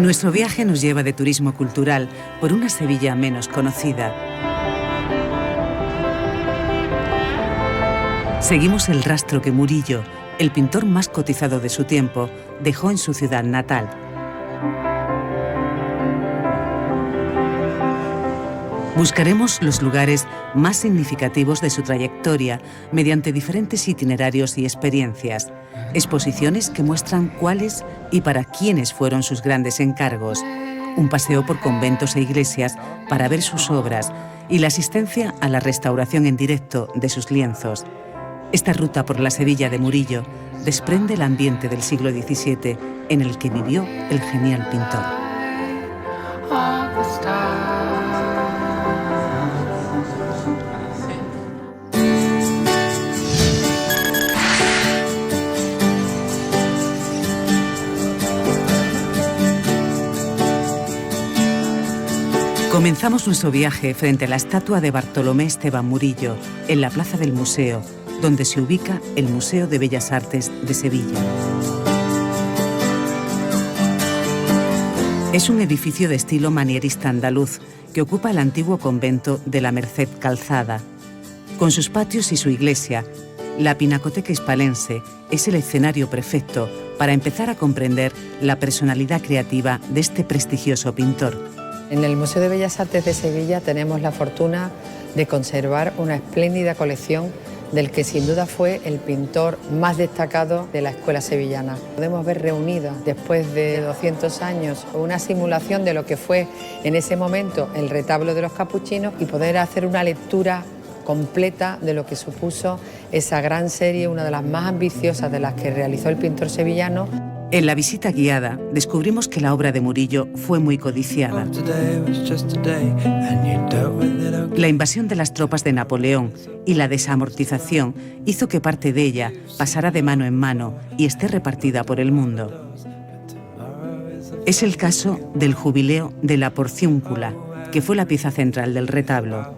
Nuestro viaje nos lleva de turismo cultural por una Sevilla menos conocida. Seguimos el rastro que Murillo, el pintor más cotizado de su tiempo, dejó en su ciudad natal. Buscaremos los lugares más significativos de su trayectoria mediante diferentes itinerarios y experiencias, exposiciones que muestran cuáles y para quiénes fueron sus grandes encargos, un paseo por conventos e iglesias para ver sus obras y la asistencia a la restauración en directo de sus lienzos. Esta ruta por la Sevilla de Murillo desprende el ambiente del siglo XVII en el que vivió el genial pintor. Comenzamos nuestro viaje frente a la estatua de Bartolomé Esteban Murillo, en la plaza del Museo, donde se ubica el Museo de Bellas Artes de Sevilla. Es un edificio de estilo manierista andaluz que ocupa el antiguo convento de la Merced Calzada. Con sus patios y su iglesia, la Pinacoteca Hispalense es el escenario perfecto para empezar a comprender la personalidad creativa de este prestigioso pintor. En el Museo de Bellas Artes de Sevilla tenemos la fortuna de conservar una espléndida colección del que sin duda fue el pintor más destacado de la escuela sevillana. Podemos ver reunida, después de 200 años, una simulación de lo que fue en ese momento el retablo de los capuchinos y poder hacer una lectura completa de lo que supuso esa gran serie, una de las más ambiciosas de las que realizó el pintor sevillano. En la visita guiada descubrimos que la obra de Murillo fue muy codiciada. La invasión de las tropas de Napoleón y la desamortización hizo que parte de ella pasara de mano en mano y esté repartida por el mundo. Es el caso del jubileo de la Porciúncula, que fue la pieza central del retablo.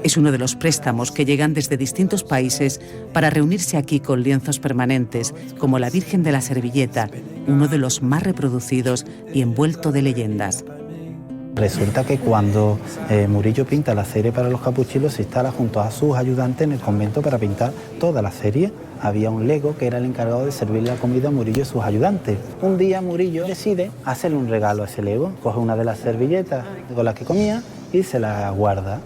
Es uno de los préstamos que llegan desde distintos países para reunirse aquí con lienzos permanentes, como la Virgen de la Servilleta, uno de los más reproducidos y envuelto de leyendas. Resulta que cuando Murillo pinta la serie para los capuchinos, se instala junto a sus ayudantes en el convento para pintar toda la serie. Había un lego que era el encargado de servir la comida a Murillo y sus ayudantes. Un día Murillo decide hacerle un regalo a ese lego, coge una de las servilletas con las que comía y se la guarda.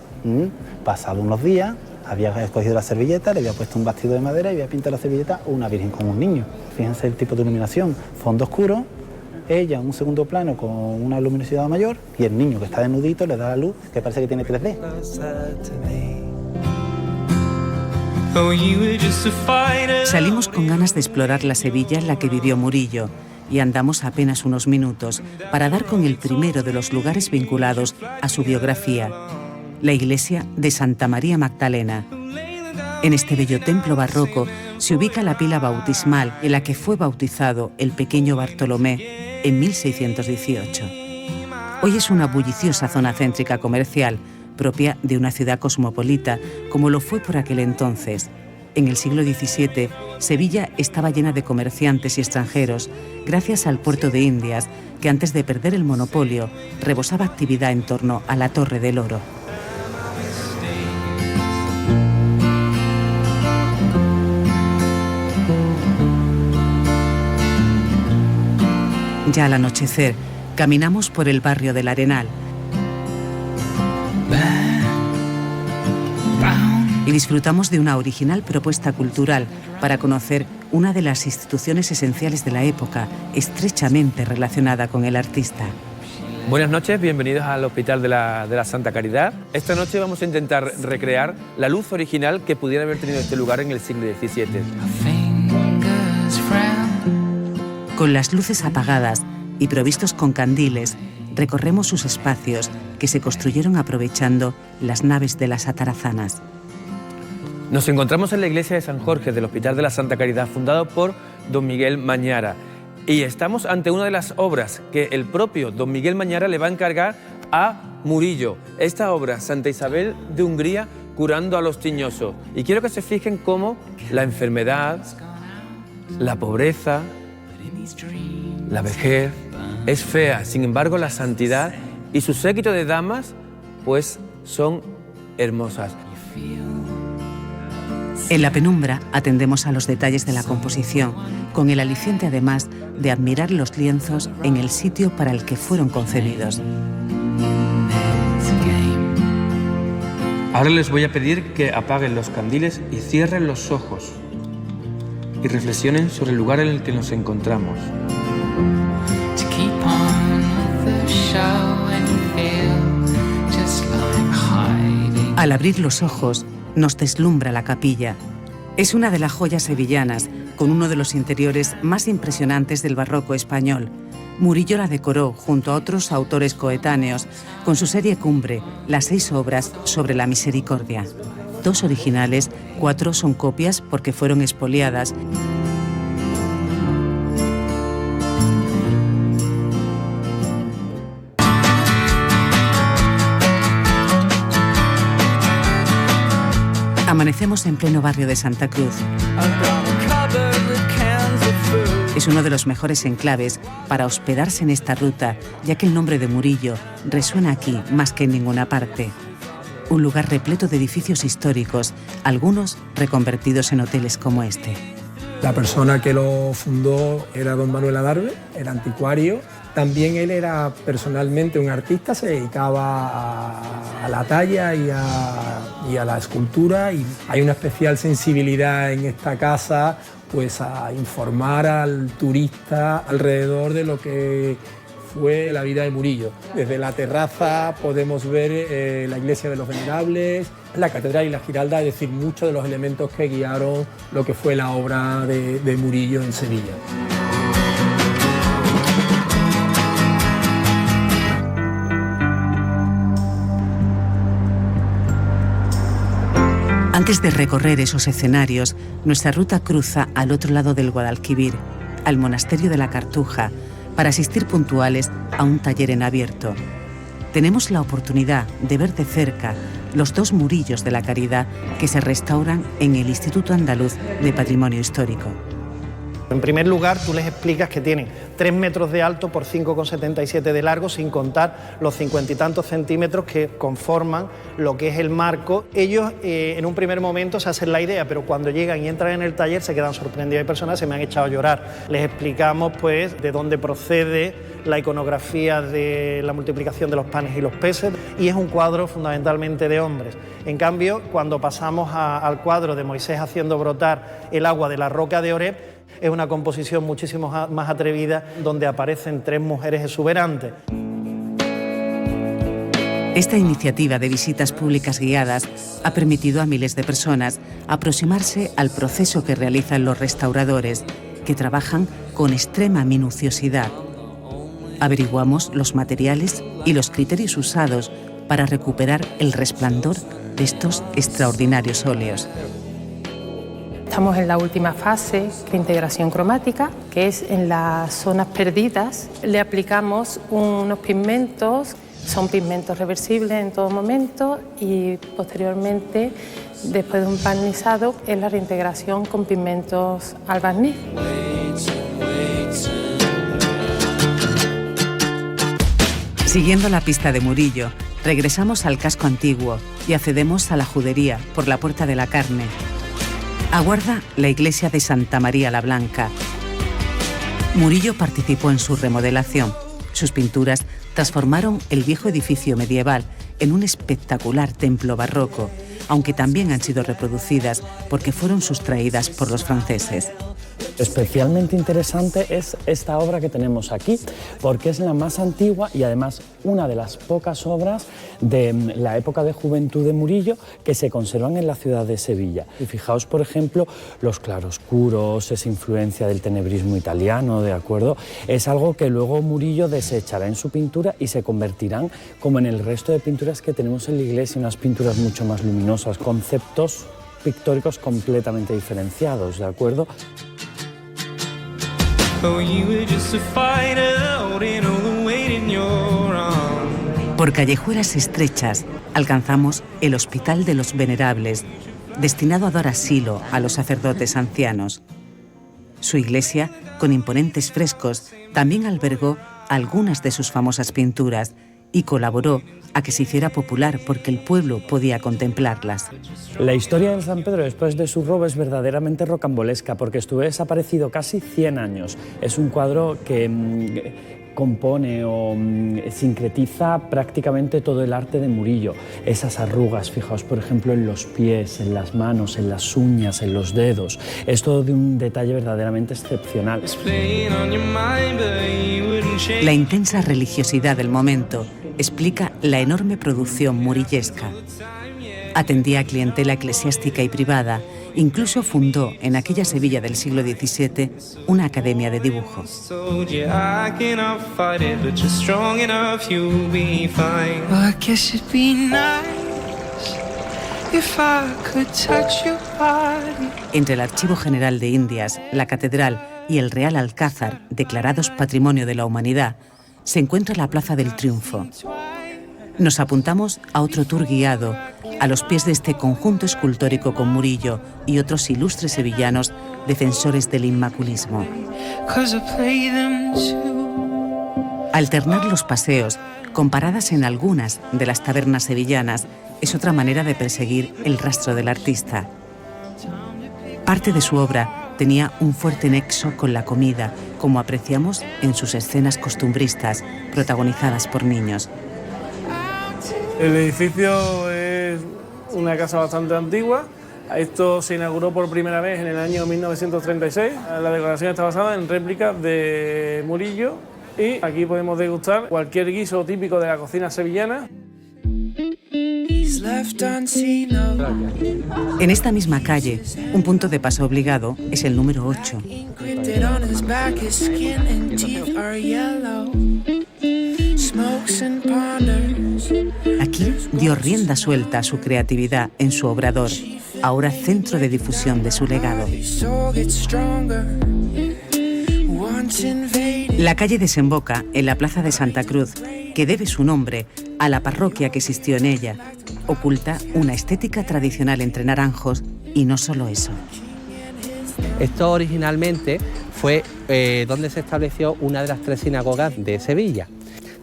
Pasado unos días, había escogido la servilleta, le había puesto un bastido de madera y había pintado la servilleta una virgen con un niño. Fíjense el tipo de iluminación, fondo oscuro, ella en un segundo plano con una luminosidad mayor y el niño que está desnudito le da la luz que parece que tiene 3D. Salimos con ganas de explorar la Sevilla en la que vivió Murillo y andamos apenas unos minutos para dar con el primero de los lugares vinculados a su biografía, la iglesia de Santa María Magdalena. En este bello templo barroco se ubica la pila bautismal en la que fue bautizado el pequeño Bartolomé en 1618. Hoy es una bulliciosa zona céntrica comercial, propia de una ciudad cosmopolita, como lo fue por aquel entonces. En el siglo XVII, Sevilla estaba llena de comerciantes y extranjeros, gracias al puerto de Indias, que antes de perder el monopolio, rebosaba actividad en torno a la Torre del Oro. Ya al anochecer, caminamos por el barrio del Arenal y disfrutamos de una original propuesta cultural para conocer una de las instituciones esenciales de la época, estrechamente relacionada con el artista. Buenas noches, bienvenidos al Hospital de la Santa Caridad. Esta noche vamos a intentar recrear la luz original que pudiera haber tenido este lugar en el siglo XVII. Con las luces apagadas y provistos con candiles, recorremos sus espacios que se construyeron aprovechando las naves de las atarazanas. Nos encontramos en la iglesia de San Jorge del Hospital de la Santa Caridad, fundado por don Miguel Mañara. Y estamos ante una de las obras que el propio don Miguel Mañara le va a encargar a Murillo. Esta obra, Santa Isabel de Hungría curando a los tiñosos. Y quiero que se fijen cómo la enfermedad, la pobreza, la vejez, es fea, sin embargo la santidad y su séquito de damas pues son hermosas. En la penumbra atendemos a los detalles de la composición, con el aliciente además de admirar los lienzos en el sitio para el que fueron concebidos. Ahora les voy a pedir que apaguen los candiles y cierren los ojos y reflexionen sobre el lugar en el que nos encontramos. Al abrir los ojos, nos deslumbra la capilla. Es una de las joyas sevillanas, con uno de los interiores más impresionantes del barroco español. Murillo la decoró junto a otros autores coetáneos, con su serie cumbre, las 6 obras sobre la misericordia. 2 originales, 4 son copias porque fueron expoliadas. Amanecemos en pleno barrio de Santa Cruz. Es uno de los mejores enclaves para hospedarse en esta ruta, ya que el nombre de Murillo resuena aquí más que en ninguna parte. Un lugar repleto de edificios históricos, algunos reconvertidos en hoteles como este. La persona que lo fundó era don Manuel Adarve, era anticuario. También él era personalmente un artista, se dedicaba a la talla y a la escultura, y hay una especial sensibilidad en esta casa pues a informar al turista alrededor de lo que fue la vida de Murillo. Desde la terraza podemos ver la iglesia de los Venerables, la catedral y la Giralda, es decir, muchos de los elementos que guiaron lo que fue la obra de Murillo en Sevilla. Antes de recorrer esos escenarios, nuestra ruta cruza al otro lado del Guadalquivir, al monasterio de la Cartuja, para asistir puntuales a un taller en abierto. Tenemos la oportunidad de ver de cerca los 2 Murillos de la Caridad que se restauran en el Instituto Andaluz de Patrimonio Histórico. En primer lugar, tú les explicas que tienen 3 metros de alto por 5,77 de largo, sin contar los 50 y tantos centímetros que conforman lo que es el marco. Ellos en un primer momento se hacen la idea, pero cuando llegan y entran en el taller se quedan sorprendidos. Hay personas que se me han echado a llorar. Les explicamos pues de dónde procede la iconografía de la multiplicación de los panes y los peces, y es un cuadro fundamentalmente de hombres. En cambio, cuando pasamos al cuadro de Moisés haciendo brotar el agua de la roca de Oreb, es una composición muchísimo más atrevida, donde aparecen 3 mujeres exuberantes. Esta iniciativa de visitas públicas guiadas ha permitido a miles de personas aproximarse al proceso que realizan los restauradores, que trabajan con extrema minuciosidad. Averiguamos los materiales y los criterios usados para recuperar el resplandor de estos extraordinarios óleos. Estamos en la última fase de integración cromática, que es en las zonas perdidas. Le aplicamos unos pigmentos, son pigmentos reversibles en todo momento, y posteriormente, después de un barnizado, es la reintegración con pigmentos al barniz. Siguiendo la pista de Murillo, regresamos al casco antiguo y accedemos a la judería por la Puerta de la Carne. Aguarda la iglesia de Santa María la Blanca. Murillo participó en su remodelación. Sus pinturas transformaron el viejo edificio medieval en un espectacular templo barroco, aunque también han sido reproducidas porque fueron sustraídas por los franceses. Especialmente interesante es esta obra que tenemos aquí, porque es la más antigua y además una de las pocas obras de la época de juventud de Murillo que se conservan en la ciudad de Sevilla. Y fijaos, por ejemplo, los claroscuros, esa influencia del tenebrismo italiano, ¿de acuerdo? Es algo que luego Murillo desechará en su pintura y se convertirán, como en el resto de pinturas que tenemos en la iglesia, unas pinturas mucho más luminosas, conceptos pictóricos completamente diferenciados, ¿de acuerdo? Por callejuelas estrechas alcanzamos el Hospital de los Venerables, destinado a dar asilo a los sacerdotes ancianos. Su iglesia, con imponentes frescos, también albergó algunas de sus famosas pinturas y colaboró a que se hiciera popular porque el pueblo podía contemplarlas. La historia del San Pedro después de su robo es verdaderamente rocambolesca porque estuvo desaparecido casi 100 años. Es un cuadro que compone o sincretiza prácticamente todo el arte de Murillo. Esas arrugas, fijaos por ejemplo en los pies, en las manos, en las uñas, en los dedos. Es todo de un detalle verdaderamente excepcional. La intensa religiosidad del momento explica la enorme producción murillesca. Atendía a clientela eclesiástica y privada. Incluso fundó en aquella Sevilla del siglo XVII una academia de dibujo. Entre el Archivo General de Indias, la Catedral y el Real Alcázar, declarados Patrimonio de la Humanidad, se encuentra la Plaza del Triunfo. Nos apuntamos a otro tour guiado, a los pies de este conjunto escultórico con Murillo y otros ilustres sevillanos defensores del inmaculismo. Alternar los paseos, con paradas en algunas de las tabernas sevillanas, es otra manera de perseguir el rastro del artista. Parte de su obra tenía un fuerte nexo con la comida, como apreciamos en sus escenas costumbristas, protagonizadas por niños. El edificio es una casa bastante antigua. Esto se inauguró por primera vez en el año 1936. La decoración está basada en réplicas de Murillo y aquí podemos degustar cualquier guiso típico de la cocina sevillana. En esta misma calle, un punto de paso obligado es el número 8. Aquí dio rienda suelta a su creatividad en su obrador, ahora centro de difusión de su legado. La calle desemboca en la Plaza de Santa Cruz, que debe su nombre a la parroquia que existió en ella. Oculta una estética tradicional entre naranjos y no solo eso. Esto originalmente fue donde se estableció una de las 3 sinagogas de Sevilla.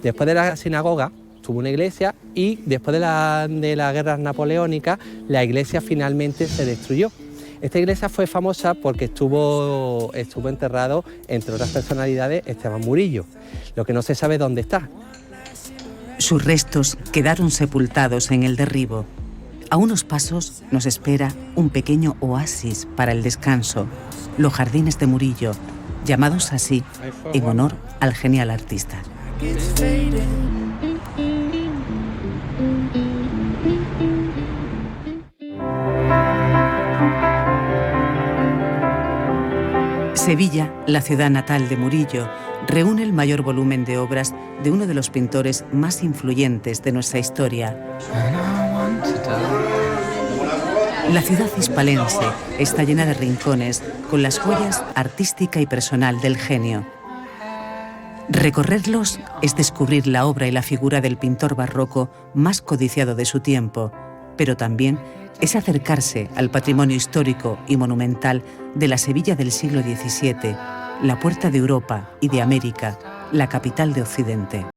Después de la sinagoga tuvo una iglesia y después de las guerras napoleónicas la iglesia finalmente se destruyó. Esta iglesia fue famosa porque estuvo enterrado, entre otras personalidades, Esteban Murillo. Lo que no se sabe dónde está. Sus restos quedaron sepultados en el derribo. A unos pasos nos espera un pequeño oasis para el descanso, los jardines de Murillo, llamados así en honor al genial artista. Sevilla, la ciudad natal de Murillo, reúne el mayor volumen de obras de uno de los pintores más influyentes de nuestra historia. La ciudad hispalense está llena de rincones con las huellas artística y personal del genio. Recorrerlos es descubrir la obra y la figura del pintor barroco más codiciado de su tiempo, pero también es acercarse al patrimonio histórico y monumental de la Sevilla del siglo XVII, la puerta de Europa y de América, la capital de Occidente.